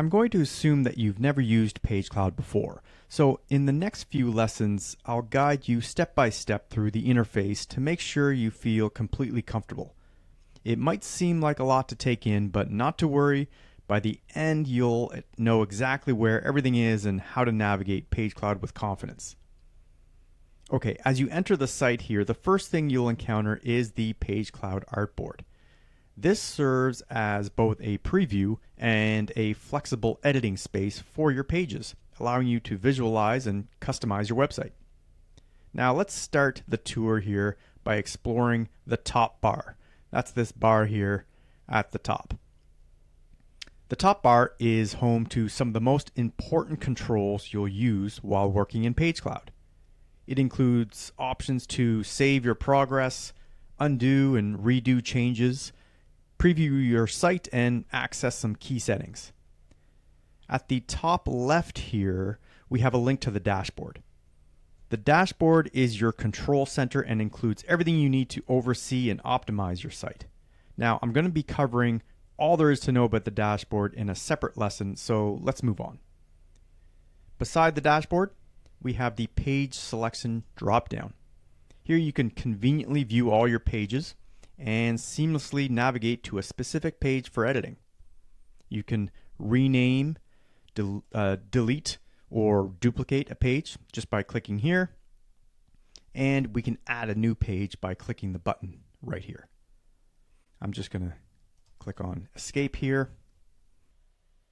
I'm going to assume that you've never used Pagecloud before, so in the next few lessons, I'll guide you step by step through the interface to make sure you feel completely comfortable. It might seem like a lot to take in, but not to worry. By the end, you'll know exactly where everything is and how to navigate Pagecloud with confidence. Okay, as you enter the site here, the first thing you'll encounter is the Pagecloud artboard. This serves as both a preview and a flexible editing space for your pages, allowing you to visualize and customize your website. Now let's start the tour here by exploring the top bar. That's this bar here at the top. The top bar is home to some of the most important controls you'll use while working in Pagecloud. It includes options to save your progress, undo and redo changes, preview your site, and access some key settings. At the top left here, we have a link to the dashboard. The dashboard is your control center and includes everything you need to oversee and optimize your site. Now, I'm going to be covering all there is to know about the dashboard in a separate lesson, so let's move on. Beside the dashboard, we have the page selection dropdown. Here you can conveniently view all your pages and seamlessly navigate to a specific page for editing. You can rename, delete, or duplicate a page just by clicking here, and we can add a new page by clicking the button right here. I'm just going to click on Escape here.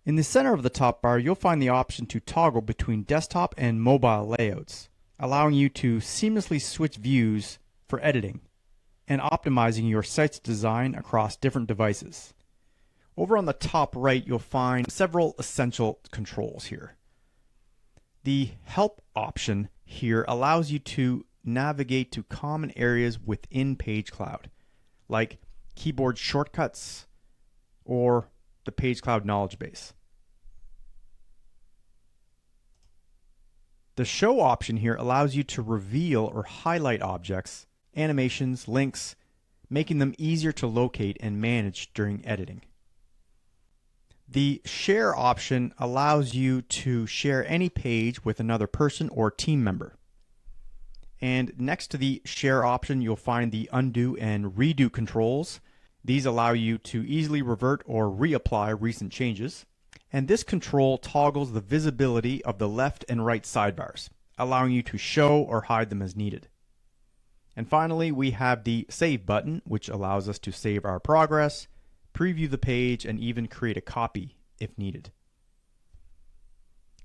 In the center of the top bar, you'll find the option to toggle between desktop and mobile layouts, allowing you to seamlessly switch views for editing and optimizing your site's design across different devices. Over on the top right, you'll find several essential controls here. The Help option here allows you to navigate to common areas within Pagecloud, like keyboard shortcuts or the Pagecloud knowledge base. The Show option here allows you to reveal or highlight objects, animations, links, making them easier to locate and manage during editing. The Share option allows you to share any page with another person or team member. And next to the Share option, you'll find the Undo and Redo controls. These allow you to easily revert or reapply recent changes. And this control toggles the visibility of the left and right sidebars, allowing you to show or hide them as needed. And finally, we have the Save button, which allows us to save our progress, preview the page, and even create a copy if needed.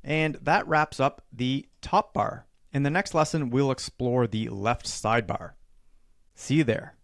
And that wraps up the top bar. In the next lesson, we'll explore the left sidebar. See you there.